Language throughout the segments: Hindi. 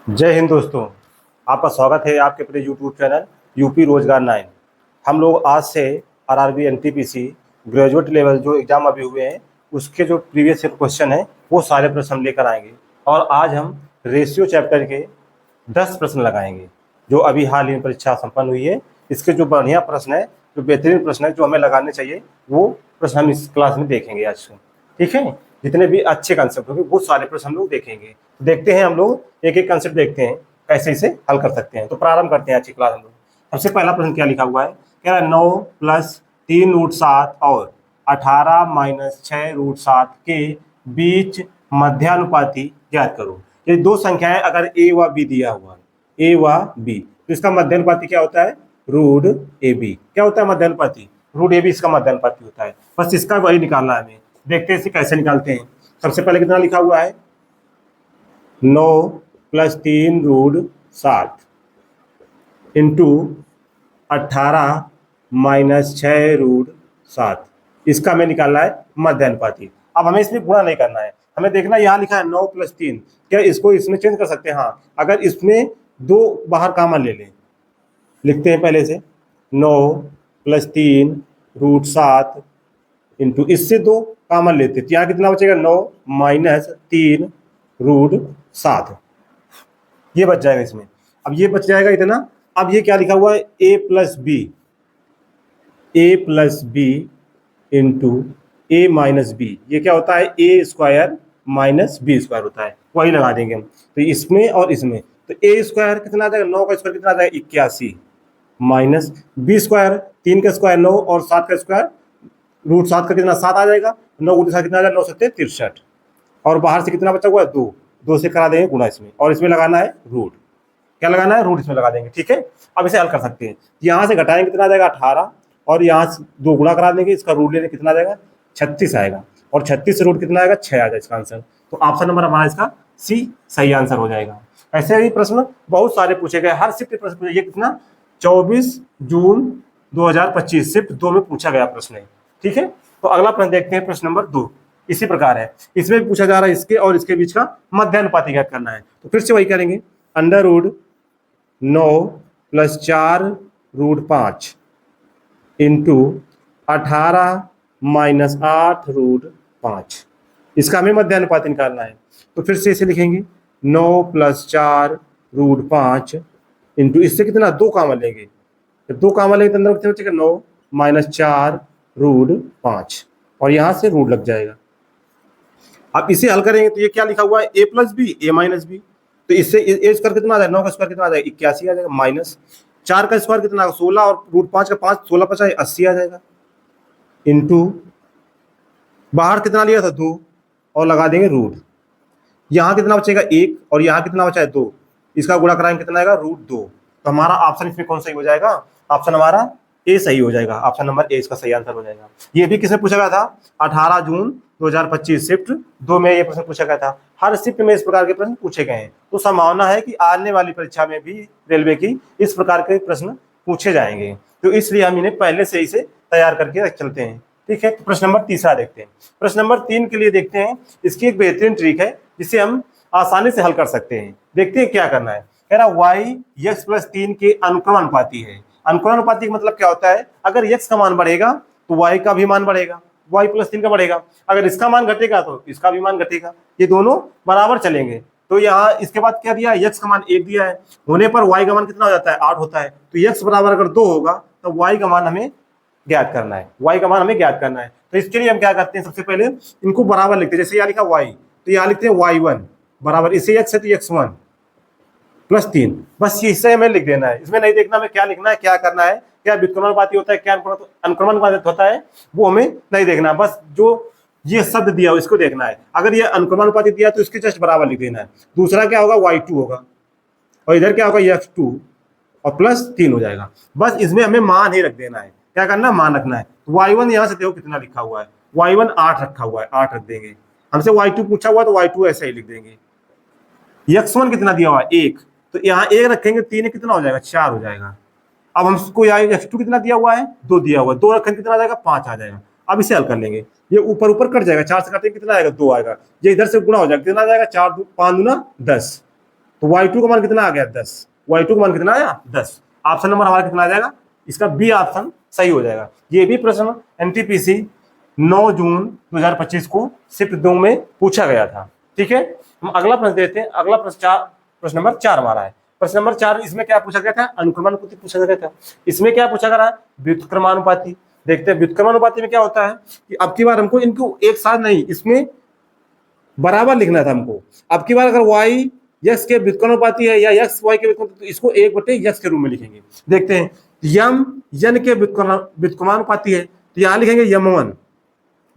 जय हिंद दोस्तों। आपका स्वागत है आपके अपने यूट्यूब चैनल यूपी रोजगार 9। हम लोग आज से आरआरबी एनटीपीसी ग्रेजुएट लेवल जो एग्ज़ाम अभी हुए हैं उसके जो प्रीवियस क्वेश्चन है वो सारे प्रश्न हम लेकर आएंगे। और आज हम रेशियो चैप्टर के 10 प्रश्न लगाएंगे जो अभी हाल ही में परीक्षा संपन्न हुई है। इसके जो बढ़िया प्रश्न है, जो बेहतरीन प्रश्न है, जो हमें लगाने चाहिए, वो प्रश्न हम इस क्लास में देखेंगे आज से। ठीक है, जितने भी अच्छे कंसेप्ट होंगे वो सारे प्रश्न हम लोग देखेंगे। देखते हैं हम लोग एक एक कंसेप्ट देखते हैं कैसे इसे हल कर सकते हैं। तो प्रारंभ करते हैं आज की क्लास हम लोग। सबसे पहला प्रश्न क्या लिखा हुआ है, कह रहा है 9 + 3√7 और 18 - 6√7 के बीच मध्यानुपाती ज्ञात करो। ये दो संख्याएं अगर ए व बी दिया हुआ है, ए व बी, तो इसका मध्यानुपाती क्या होता है? Root A B. क्या होता है मध्यानुपाती? रूट ए बी इसका मध्यानुपाती होता है। बस इसका वही निकालना है हमें। देखते हैं इसे कैसे निकालते हैं। सबसे पहले कितना लिखा हुआ है? 9 + 3√7 इंटू 18 - 6√7। इसका हमें निकालना है मध्यानुपाती। अब हमें इसमें गुणा नहीं करना है, हमें देखना यहाँ लिखा है 9 + 3, क्या इसको इसमें चेंज कर सकते हैं? हाँ, अगर इसमें दो बाहर कॉमन ले लें, लिखते हैं पहले से 9 + 3√7 इंटू इससे दो कॉमन लेते, तो यहाँ कितना बचेगा? 9 - 3√7, ये बच जाएगा इसमें। अब ये बच जाएगा इतना। अब ये क्या लिखा हुआ है? a + b, into a - b। ये क्या होता है? a² - b² होता है, वही लगा देंगे हम। तो इसमें और इसमें तो a² कितना आ जाएगा? 9 का स्क्वायर कितना आ जाएगा? 81 माइनस b², 3 का स्क्वायर 9 और 7 का स्क्वायर √7 का कितना? 7 आ जाएगा। 9 × 7 कितना आ जाएगा? 9 × 7 = 63। और बाहर से कितना बचा हुआ है? 2। 2 से करा देंगे गुणा इसमें, और इसमें लगाना है रूट। क्या लगाना है? रूट इसमें लगा देंगे। ठीक है, अब इसे हल कर सकते हैं। यहाँ से घटाएंगे कितना आ जाएगा? 18, और यहाँ से 2 गुणा करा देंगे, इसका रूट लेने कितना आ जाएगा? 36 आएगा। और 36 से रूट कितना आएगा? 6 आ जाएगा इसका आंसर। तो ऑप्शन नंबर हमारा इसका सी सही आंसर हो जाएगा। ऐसे ही प्रश्न बहुत सारे पूछे गए, हर शिफ्ट प्रश्न पूछे। ये कितना? 24 जून 2025 शिफ्ट 2 में पूछा गया प्रश्न है। ठीक है, तो अगला प्रश्न देखते हैं। प्रश्न नंबर 2 इसी प्रकार है। इसमें भी पूछा जा रहा है इसके और इसके बीच का मध्यानुपाती ज्ञात करना है। तो फिर से वही करेंगे। √9 + 4√5 इंटू 18 - 8√5, इसका हमें मध्यानुपाती निकालना है। तो फिर से इसे लिखेंगे 9 + 4√5 इंटू इससे कितना? 2 कॉमन लेंगे। जब 2 कॉमन लेंगे तो अंदर कितना बचेगा? 9 - 4√5, और यहाँ से रूट लग जाएगा। अब इसे हल करेंगे तो ये क्या लिखा हुआ है? a + b, a - b। तो इससे a² कितना आ जाएगा? 9 का स्क्वायर कितना आ जाएगा? 81 आ जाएगा, माइनस 4 का स्क्वायर कितना? 16, और √5 का 5, 16 × 5 = 80 आ जाएगा, इंटू बाहर कितना लिया था? 2, और लगा देंगे रूट। यहाँ कितना बचेगा? 1, और यहाँ कितना बचा है? 2। इसका गुणा कराएंगे कितना आएगा? √2। तो हमारा ऑप्शन इसमें कौन सही हो जाएगा? ऑप्शन हमारा ए सही हो जाएगा। ऑप्शन नंबर ए इसका सही आंसर हो जाएगा। ये भी किसने पूछा गया था? 18 जून 2025 शिफ्ट 2 में ये प्रश्न पूछा गया था। हर शिफ्ट में इस प्रकार के प्रश्न पूछे गए हैं, तो संभावना है कि आने वाली परीक्षा में भी रेलवे की इस प्रकार के प्रश्न पूछे जाएंगे। तो इसलिए हम इन्हें पहले से इसे तैयार करके चलते हैं। ठीक है, तो प्रश्न नंबर 3 देखते हैं। प्रश्न नंबर 3 के लिए देखते हैं, इसकी एक बेहतरीन ट्रिक है जिसे हम आसानी से हल कर सकते हैं। देखते हैं क्या करना है। कह रहा y x + 3 के अनुक्रमानुपाती है। अनुक्रमानुपाती का मतलब क्या होता है? अगर x का मान बढ़ेगा तो y का भी मान बढ़ेगा, y + 3 का बढ़ेगा। अगर इसका मान घटेगा तो इसका भी मान घटेगा, ये दोनों बराबर चलेंगे। तो यहाँ इसके बाद क्या दिया? x का मान 1 दिया है, होने पर y का मान कितना हो जाता है? 8 होता है। तो x बराबर अगर 2 होगा तो y का मान हमें ज्ञात करना है। y का मान हमें ज्ञात करना है। तो इसके लिए हम क्या करते हैं? सबसे पहले इनको बराबर लिखते हैं। जैसे यहाँ लिखा y, तो यहाँ लिखते हैं y1 बराबर, इसे x है तो x1 + 3। बस ये इसे हमें लिख देना है, इसमें नहीं देखना हमें क्या लिखना है, क्या करना है, क्या व्युत्क्रमानुपाती होता है, क्या अनुक्रमानुपाती होता है, वो हमें नहीं देखना। बस जो ये शब्द दिया हो इसको देखना है। अगर ये अनुक्रमानुपाती दिया तो इसके जस्ट बराबर लिख देना है। दूसरा क्या होगा? y2 होगा, और इधर क्या होगा? x2 और +3 हो जाएगा। बस इसमें हमें मान ही रख देना है। क्या करना है? मान रखना है। तो y1 यहाँ से देखो कितना लिखा हुआ है, y1 8 रखा हुआ है, 8 रख देंगे। हमसे y2 पूछा हुआ तो y2 ऐसे ही लिख देंगे। x1 कितना दिया हुआ है? 1, तो यहाँ 1 रखेंगे, 3 कितना हो जाएगा? 4 हो जाएगा। अब हमको यहाँ x2 कितना दिया हुआ है? 2 दिया हुआ है, 2 रखेंगे कितना आ जाएगा? 5 आ जाएगा। अब इसे हल कर लेंगे। ये ऊपर ऊपर कट जाएगा, 4 से काटेंगे कितना आएगा? 2 आएगा। ये इधर से गुणा हो जाएगा, कितना आ जाएगा? 4 5 दूना 10। तो y2 का मान कितना आ गया 10, y2 का मान कितना आया 10। ऑप्शन नंबर हमारा कितना आ जाएगा, इसका बी ऑप्शन सही हो जाएगा। ये भी प्रश्न एनटीपीसी 9 जून 2025 को शिफ्ट 2 में पूछा गया था। ठीक है, हम अगला प्रश्न देते हैं। अगला प्रश्न नंबर 4 हमारा है। प्रश्न नंबर 4, इसमें क्या पूछा गया था, अनुक्रमानुपाती पूछा गया था। इसमें क्या पूछा गया, व्युत्क्रमानुपाती। देखते हैं व्युत्क्रमानुपाती में क्या होता है कि अब की बार हमको इनको एक साथ नहीं, इसमें बराबर लिखना था हमको। अब की बार अगर y यक्स के व्युत्क्रमानुपाती है या यक्स y के व्युत्क्रमानुपाती, तो इसको 1/x के रूप में लिखेंगे। देखते हैं, यम यन के व्युत्क्रमानुपाती है, तो यहां लिखेंगे यम1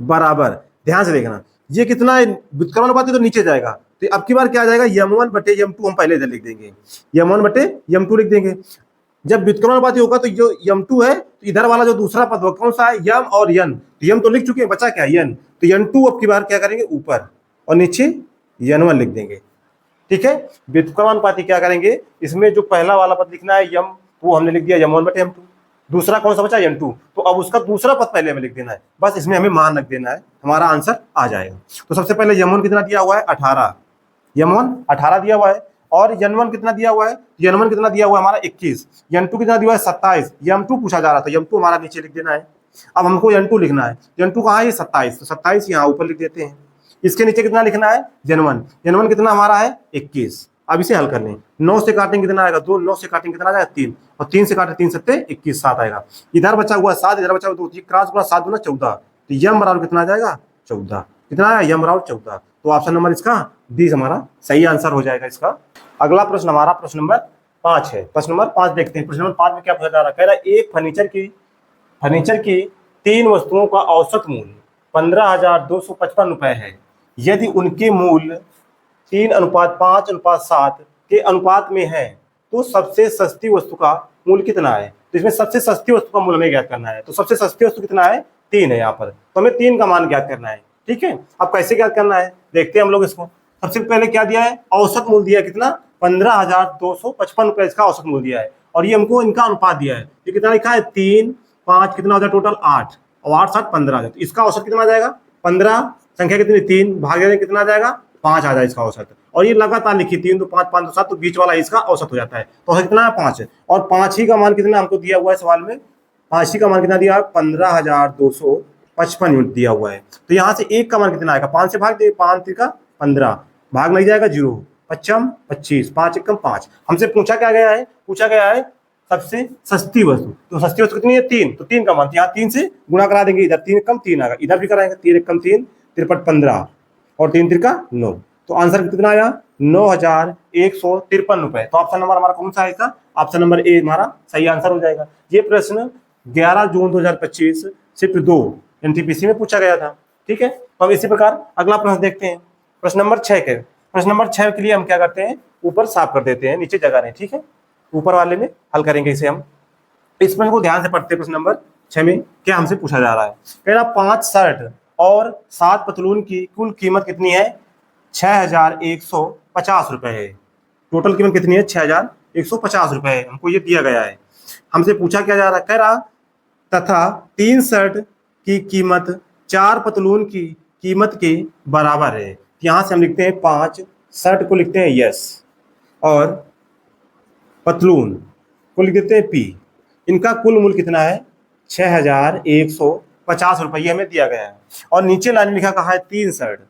बराबर, ध्यान से देखना, ये कितना है व्युत्क्रमानुपाती, तो नीचे जाएगा। तो अब की बार क्या आ जाएगा, यम1/यम2 हम पहले इधर लिख देंगे, यम1/यम2 लिख देंगे। जब व्युत्क्रमानुपाती होगा तो जो यम2 है, तो इधर वाला जो दूसरा पद होगा कौन सा है, यम और यन। तो यम तो लिख चुके हैं, बचा क्या यन, तो यन2 अब की बार क्या करेंगे ऊपर, और नीचे यन1 लिख देंगे। ठीक है, व्युत्क्रमानुपाती क्या करेंगे, इसमें जो पहला वाला पद लिखना है यम, वो हमने लिख दिया यम1/यम2। दूसरा कौन सा बचा, यम2, तो अब उसका दूसरा पद पहले हमें लिख देना है, बस इसमें हमें मान रख देना है, हमारा आंसर आ जाएगा। तो सबसे पहले यम1 कितना दिया हुआ है 18, यम1 18 दिया हुआ है, और यन1 कितना दिया हुआ है, यन1 कितना दिया हुआ है हमारा 21, यन2 कितना दिया हुआ है 27, यम2 पूछा जा रहा था, यम2 हमारा नीचे लिख देना है। अब हमको यन2 लिखना है, यन2 कहाँ है 27, तो 27 यहाँ ऊपर लिख देते हैं। इसके नीचे कितना लिखना है यन1, यन1 कितना हमारा है 21। अब इसे हल कर लें, 9 से काटेंगे कितना आएगा 2, 9 से काटेंगे कितना आएगा 3, और 3 से काटे 3 7 21, 7 आएगा। इधर बचा हुआ 7, इधर बचा हुआ 2, क्रॉस गुना 7 गुना 14, तो यम बराबर कितना आ जाएगा 14, कितना आया यम बराबर 14। तो ऑप्शन नंबर इसका डी हमारा सही आंसर हो जाएगा इसका। अगला प्रश्न हमारा प्रश्न नंबर 5 है। प्रश्न नंबर 5 देखते हैं। प्रश्न नंबर 5 में क्या पूछा जा रहा है, कह रहा है एक फर्नीचर की 3 वस्तुओं का औसत मूल्य 15,255 रुपए है। यदि उनके मूल्य 3:5:7 के अनुपात में है, तो सबसे सस्ती वस्तु का मूल्य कितना है। तो इसमें सबसे सस्ती वस्तु का मूल्य हमें ज्ञात करना है। तो सबसे सस्ती वस्तु कितना है 3 है यहाँ पर, तो हमें 3 का मान ज्ञात करना है। ठीक है, अब कैसे ज्ञात करना है देखते हैं हम लोग इसको। सबसे पहले क्या दिया है, औसत मूल्य दिया है कितना 15,255 रुपए इसका औसत मूल्य दिया है, और ये हमको इनका अनुपात दिया है। ये कितना लिखा है 3 5 कितना हो जाए टोटल 8, और 8 7 15 आ जाए, तो इसका औसत कितना आ जाएगा 15, संख्या कितनी 3 भागे कितना आ जाएगा 5 आ जाए इसका औसत। और ये लगातार लिखी 3 2 5 5 2 7, तो बीच वाला इसका औसत हो जाता है। तो औसत कितना है 5 है, और 5 ही का मान कितना हमको दिया हुआ है सवाल में, 5 ही का मान कितना दिया है 15,255 यूनिट दिया हुआ है। तो यहाँ से 1 का मान कितना आएगा, 5 से भाग दे, 5 3 का 15, भाग नहीं जाएगा 0, 5 25, 5 1 5। हमसे पूछा गया है सबसे सस्ती वस्तु, तो सस्ती वस्तु कितनी है 3, तो 3 का मान, यहाँ 3 से गुणा करा देंगे, इधर 3 कम 3 आएगा, इधर भी कराएंगे 3 1 3, 53 15, और 3 3 का 9, तो आंसर कितना आया 9,153 रुपए। तो ऑप्शन नंबर हमारा कौन सा आएगा, ऑप्शन नंबर ए हमारा सही आंसर हो जाएगा। ये प्रश्न 11 जून 2025 शिफ्ट 2 एनटीपीसी में पूछा गया था। ठीक है, तो अब इसी प्रकार अगला प्रश्न देखते हैं। प्रश्न नंबर 6 के, प्रश्न नंबर 6 के लिए हम क्या करते हैं, ऊपर साफ कर देते हैं, नीचे जगह नहीं। ठीक है, ऊपर वाले में हल करेंगे इसे हम। इस प्रश्न को ध्यान से पढ़ते हैं। प्रश्न नंबर 6 में क्या हमसे पूछा जा रहा है, कह रहा 5 शर्ट और 7 पतलून की कुल कीमत कितनी है 6,150 रुपए है। टोटल कीमत कितनी है 6,150 रुपए है, हमको ये दिया गया है। हमसे पूछा क्या जा रहा है, कह रहा तथा 3 शर्ट की कीमत 4 पतलून की कीमत के बराबर है। यहाँ से हम लिखते हैं 5 शर्ट को लिखते हैं यस, और पतलून को लिख देते हैं पी। इनका कुल मूल्य कितना है 6,150 रुपये, ये हमें दिया गया है। और नीचे लाइन लिखा कहा है 3 शर्ट,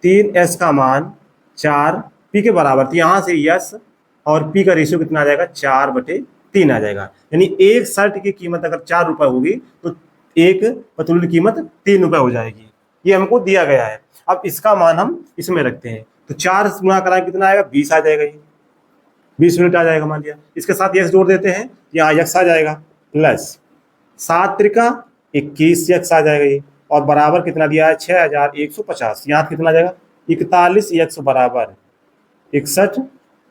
3 एस का मान 4 पी के बराबर, तो यहाँ से यस और पी का रेशियो कितना आ जाएगा 4/3 आ जाएगा। यानी एक शर्ट की कीमत अगर 4 रुपये होगी तो एक पतलून की कीमत 3 रुपये हो जाएगी, ये हमको दिया गया है। अब इसका मान हम इसमें रखते हैं, तो 4 गुणा कराएं कितना आएगा 20 आ जाएगा, ये 20 यूनिट आ जाएगा मान लिया। इसके साथ यक्स जोड़ देते हैं, यहाँ यक्स आ जाएगा, प्लस 7 त्रिका 21 यक्स आ जाएगा ये, और बराबर कितना दिया है 6,150। यहाँ कितना आ जाएगा 41 यक्स बराबर 61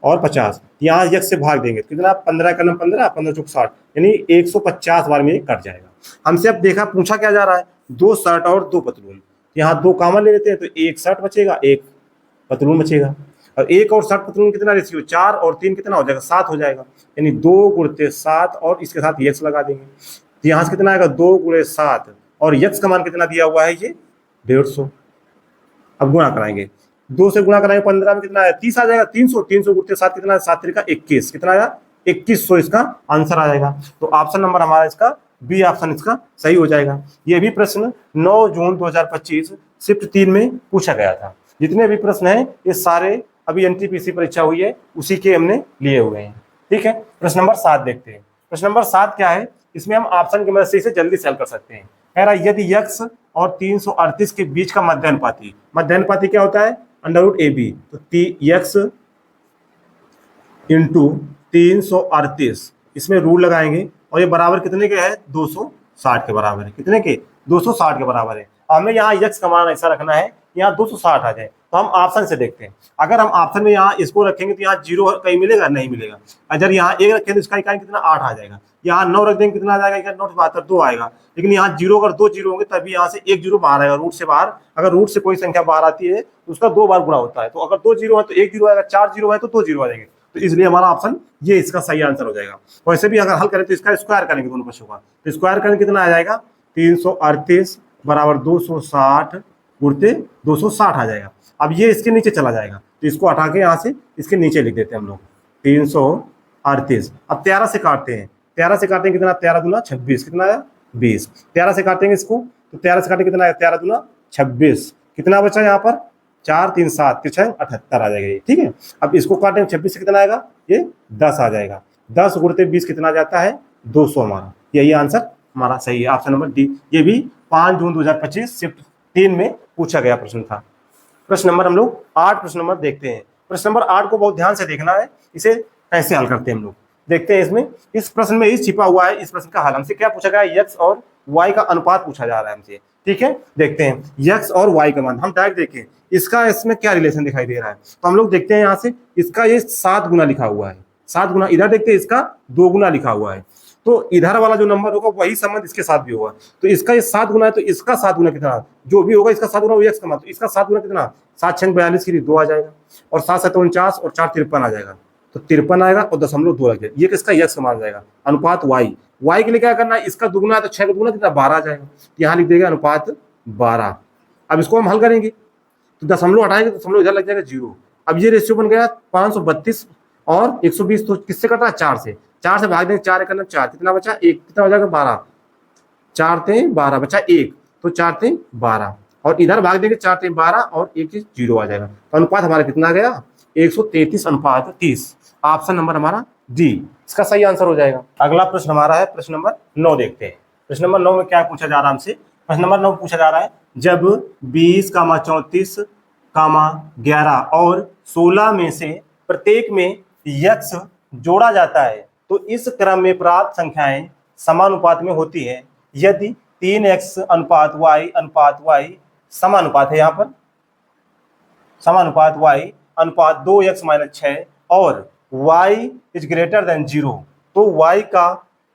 और 50, यहाँ यक्स से भाग देंगे कितना 15 कलम 15 15 चौक 60, यानी 150 बार में ये कट जाएगा। हमसे अब देखा पूछा क्या जा रहा है 2 शर्ट और 2 पतलून, यहाँ 2 कॉमन ले लेते हैं, तो 1 शर्ट बचेगा 1 पतलून बचेगा, और 1 और 60 पतलून कितना रेशियो 4 और 3 कितना हो जाएगा 7 हो जाएगा, यानी 2 गुणते 7 और इसके साथ यक्स लगा देंगे, तो यहाँ से कितना आएगा 2 गुणे 7, और यक्स का मान कितना दिया हुआ है ये 150। अब गुणा कराएंगे, 2 से गुणा कराएंगे 15 में कितना आया 30 आ जाएगा। 300 300 गुणते 7 कितना है 7 का 21 कितना आया 2100 इसका आंसर आ जाएगा। तो ऑप्शन नंबर हमारा इसका बी ऑप्शन इसका सही हो जाएगा। ये भी प्रश्न 9 जून 2025 शिफ्ट 3 में पूछा गया था। जितने भी प्रश्न हैं ये सारे अभी एनटीपीसी परीक्षा हुई है उसी के हमने लिए हुए हैं। ठीक है, प्रश्न नंबर 7 देखते हैं। प्रश्न नंबर 7 क्या है, इसमें हम ऑप्शन की मदद से इसे जल्दी सॉल्व कर सकते हैं। कह रहा है यदि x और 338 के बीच का मध्यानुपाती क्या होता है √AB। तो x इंटू 338 इसमें रूल लगाएंगे और ये बराबर कितने के है 260 के बराबर है। कितने के 260 के बराबर है। हमें यहाँ x का मान ऐसा रखना है यहाँ 260 आ जाए। तो हम ऑप्शन से देखते हैं, अगर हम ऑप्शन में यहाँ इसको रखेंगे तो यहाँ 0 कहीं मिलेगा नहीं मिलेगा। अगर यहाँ 1 रखेंगे तो इसका इकाई कितना 8 आ जाएगा। यहाँ 9 रख देंगे कितना आ जाएगा 9 72 2 आएगा। लेकिन यहाँ 0 अगर 2 0 होंगे तभी यहाँ से 1 0 बाहर आएगा रूट से बाहर। अगर रूट से कोई संख्या बाहर आती है तो उसका 2 बार गुणा होता है। तो अगर 2 0 है तो 1 0 आएगा, 4 0 है तो 2 0 आ जाएंगे। तो इसलिए हमारा ऑप्शन ये इसका सही आंसर हो जाएगा। वैसे भी अगर हल करें तो इसका स्क्वायर करेंगे दोनों पक्षों का, तो स्क्वायर करेंगे कितना आ जाएगा 338 बराबर 260 गुणते 260 आ जाएगा। अब ये इसके नीचे चला जाएगा तो इसको हटा के यहाँ से इसके नीचे लिख देते हैं हम लोग 338। अब 13 से काटते हैं, 13 से काटेंगे कितना 13 दूना 26 कितना आया 20। 13 से काटेंगे इसको तो 13 से काटेंगे कितना आया 13 दूना 26 कितना बचा यहाँ पर 4 3 7 6 78 आ जाएगा ये। ठीक है, अब इसको काटेंगे 26 से कितना आएगा ये 10 आ जाएगा। 10 गुणते 20 कितना जाता है 200 हमारा। यही आंसर हमारा सही है ऑप्शन नंबर डी। ये भी 5 जून 2025 शिफ्ट 3 में पूछा गया प्रश्न था। प्रश्न नंबर हम लोग 8 प्रश्न नंबर देखते हैं। प्रश्न नंबर 8 को बहुत ध्यान से देखना है, इसे कैसे हल करते हैं हम लोग देखते हैं। इसमें इस प्रश्न में इस छिपा हुआ है इस प्रश्न का हल। हमसे क्या पूछा गया है x और y का अनुपात पूछा जा रहा है हमसे। ठीक है, देखते हैं x और y का मान हम डायरेक्ट देखें इसका इसमें क्या रिलेशन दिखाई दे रहा है। तो हम लोग देखते हैं यहाँ से इसका ये 7 गुना लिखा हुआ है, 7 गुना। इधर देखते हैं इसका 2 गुना लिखा हुआ है। तो इधर वाला जो नंबर होगा वही संबंध इसके साथ भी होगा। तो इसका ये 7 गुना है तो इसका 7 गुना कितना जो भी होगा इसका 7 गुना x का मान, तो इसका 7 गुना कितना 7 6 42 की 2 आ जाएगा और 7 7 49 और 4 53 आ जाएगा। तो 53 आएगा और 0.2 लग जाएगा। ये किसका x का मान आ जाएगा। अनुपात y के लिए क्या करना है इसका दुगुना है तो 6 का दुगुना कितना 12 आ जाएगा। तो यहाँ लिख देगा अनुपात 12। अब इसको हम हल करेंगे तो दशमलव हटाएंगे तो दशमलव इधर लग जाएगा 0। अब ये रेशियो बन गया 532 और 120। तो किससे कटा है 4 से, 4 से भाग देंगे 4 1 4 कितना बचा 1 कितना हो जाएगा 12। 4 3 12 बचा 1 तो 4 3 12 और इधर भाग देंगे 4 3 12 और 1 0 आ जाएगा। तो अनुपात हमारा कितना आ गया 133 अनुपात 30। ऑप्शन नंबर हमारा डी इसका सही आंसर हो जाएगा। अगला प्रश्न हमारा है प्रश्न नंबर 9 देखते हैं। प्रश्न नंबर 9 में क्या पूछा जा रहा है हमसे। प्रश्न नंबर 9 पूछा जा रहा है जब 20, 34, 11 और 16 में से प्रत्येक में x जोड़ा जाता है तो इस क्रम में प्राप्त संख्याएं समानुपात में होती है यदि 3x अनुपात y समानुपात है। यहाँ पर समानुपात y अनुपात 2x - 6 और y इज ग्रेटर देन 0 तो y का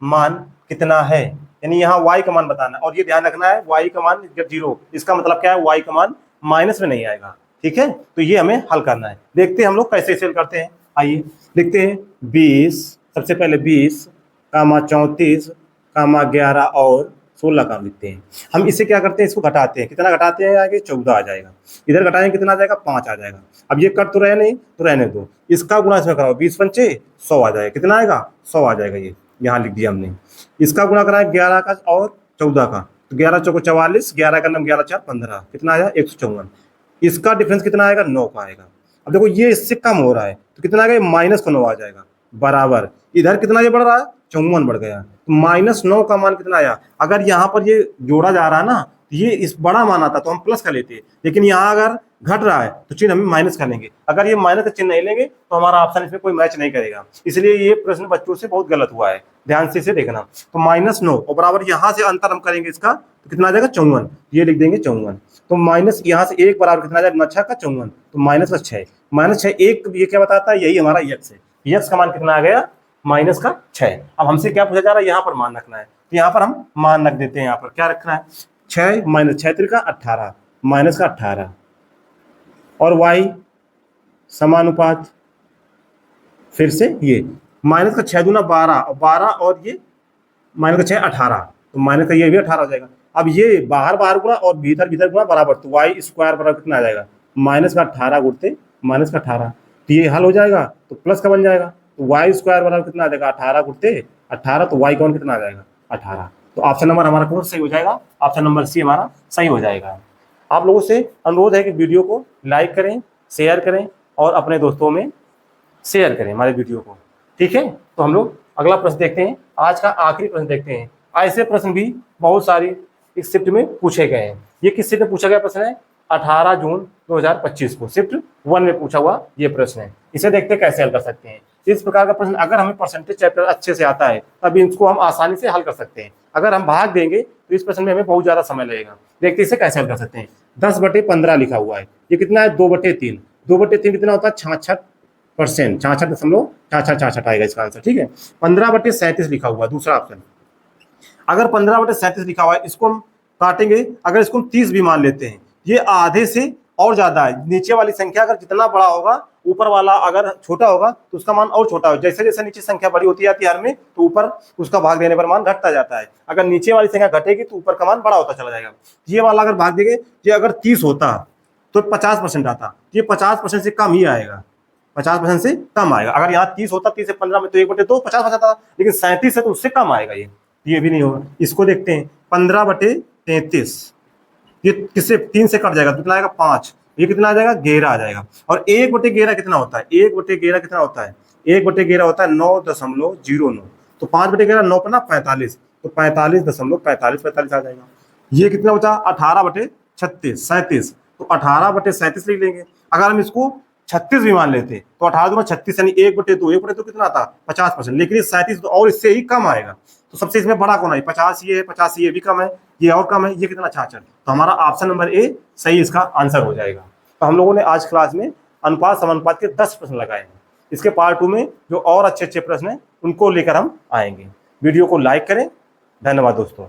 मान कितना है। यानी यहाँ y का मान बताना और ये ध्यान रखना है y का मान 0। इसका मतलब क्या है y का मान माइनस में नहीं आएगा। ठीक है, तो ये हमें हल करना है। देखते हैं हम लोग कैसे सेल करते हैं। आइए लिखते हैं 20 सबसे पहले 20, 34, 11 और 16 का लिखते हैं। हम इसे क्या करते हैं इसको घटाते हैं। कितना घटाते हैं आगे 14 आ जाएगा। इधर घटाएंगे कितना आ जाएगा 5 आ जाएगा। अब ये कट तो रहे नहीं तो रहने दो, इसका गुणा इसमें कराओ 20 पंचे 100 आ जाएगा। कितना आएगा 100 आ जाएगा। ये यहाँ लिख दिया हमने। इसका गुणा कराए 11 का और 14 का तो 11 चौको 44, 11 का नाम 11 4 15 कितना आया 154। इसका डिफरेंस कितना आएगा 9 का आएगा। अब देखो ये इससे कम हो रहा है तो कितना आ गया -9 आ जाएगा बराबर। इधर कितना ये बढ़ रहा है 54 बढ़ गया तो -9 का मान कितना आया। अगर यहाँ पर ये जोड़ा जा रहा है ना ये इस बड़ा मान आता तो हम प्लस का लेते, लेकिन यहाँ अगर घट रहा है तो चिन्ह हम माइनस का लेंगे। अगर ये माइनस का चिन्ह नहीं लेंगे तो हमारा ऑप्शन इसमें कोई मैच नहीं करेगा। इसलिए ये प्रश्न बच्चों से बहुत गलत हुआ है, ध्यान से इसे देखना। तो -9 और बराबर यहाँ से अंतर हम करेंगे इसका तो कितना आ जाएगा 54। ये लिख देंगे 54। तो माइनस यहाँ से 1 बराबर कितना आ जाएगा 6 का 54 तो -6 -6 1 ये क्या बताता है यही हमारा x है। x का मान कितना आ गया -6। अब हमसे क्या पूछा जा रहा है यहाँ पर मान रखना है तो यहाँ पर हम मान रख देते हैं। यहाँ पर क्या रखना है 6 -6 3 का 18 माइनस का 18 और y समानुपात फिर से ये माइनस का 6 दूना 12 और 12 और ये माइनस का 6 18 तो माइनस का ये भी 18 हो जाएगा। अब ये बाहर गुणा और भीतर गुणा बराबर तो y स्क्वायर बराबर कितना आ जाएगा माइनस का 18 गुणते माइनस का 18, तो ये हल हो जाएगा तो प्लस का बन जाएगा, तो वाई स्क्वायर बराबर कितना आ जाएगा 18 गुणते 18, तो वाई कौन कितना आ जाएगा 18। तो ऑप्शन नंबर हमारा कौन सही हो जाएगा, ऑप्शन नंबर सी हमारा सही हो जाएगा। आप लोगों से अनुरोध है कि वीडियो को लाइक करें, शेयर करें और अपने दोस्तों में शेयर करें हमारे वीडियो को, ठीक है। तो हम लोग अगला प्रश्न देखते हैं, आज का आखिरी प्रश्न देखते हैं। ऐसे प्रश्न भी बहुत सारी इस शिफ्ट में पूछे गए हैं। ये किस शिफ्ट में पूछा गया प्रश्न है, 18 जून 2025 को शिफ्ट 1 में पूछा हुआ ये प्रश्न है। इसे देखते कैसे हल कर सकते हैं। इस प्रकार का प्रश्न अगर हमें परसेंटेज चैप्टर अच्छे से आता है तब इसको हम आसानी से हल कर सकते हैं। अगर हम भाग देंगे तो इस प्रश्न में हमें बहुत ज्यादा समय लगेगा। देखते इसे कैसे हल कर सकते हैं। 10/15 लिखा हुआ है, ये कितना है 2/3, 2/3 कितना होता है 66%, 66.66 आएगा इसका आंसर, ठीक है। 15/37 लिखा हुआ है दूसरा ऑप्शन। अगर 15/37 लिखा हुआ है इसको हम काटेंगे, अगर इसको हम 30 भी मान लेते हैं, ये आधे से और ज्यादा है। नीचे वाली संख्या अगर जितना बड़ा होगा, ऊपर वाला अगर छोटा होगा तो उसका मान और छोटा होगा। जैसे जैसे नीचे संख्या बड़ी होती जाती है हर में, तो ऊपर उसका भाग देने पर मान घटता जाता है। अगर नीचे वाली संख्या घटेगी तो ऊपर का मान बड़ा होता चला जाएगा। ये वाला अगर भाग देंगे, ये अगर 30 होता तो 50% आता, ये 50% से कम ही आएगा, 50% से कम आएगा। अगर यहाँ 30 होता, 30 से 15 में, तो 1/2 50% आता, लेकिन 37 है तो उससे कम आएगा, ये भी नहीं होगा। इसको देखते हैं 15/33, ये किससे 3 से कट जाएगा, कितना आएगा 5, ये कितना आ जाएगा 11 आ जाएगा। और 1/11 कितना होता है, 1/11 कितना होता है, 1/11 होता है 9.09, तो 5/11 9 पर ना 45, तो 45.45 आ जाएगा। ये कितना बचा 18/36, 37, तो 18/37 लिख लेंगे। अगर हम इसको 36 भी मान लेते तो 18×36 यानी 1/2, 1/2 कितना आता 50%, लेकिन 37 तो और इससे ही कम आएगा। तो सबसे इसमें बड़ा कौन है, 50 ये है, 50 ये भी कम है, ये और कम है, ये कितना 66, तो हमारा ऑप्शन नंबर ए सही इसका आंसर हो जाएगा। तो हम लोगों ने आज क्लास में अनुपात समानुपात के 10 प्रश्न लगाए हैं। इसके पार्ट 2 में जो और अच्छे अच्छे प्रश्न हैं उनको लेकर हम आएंगे। वीडियो को लाइक करें। धन्यवाद दोस्तों।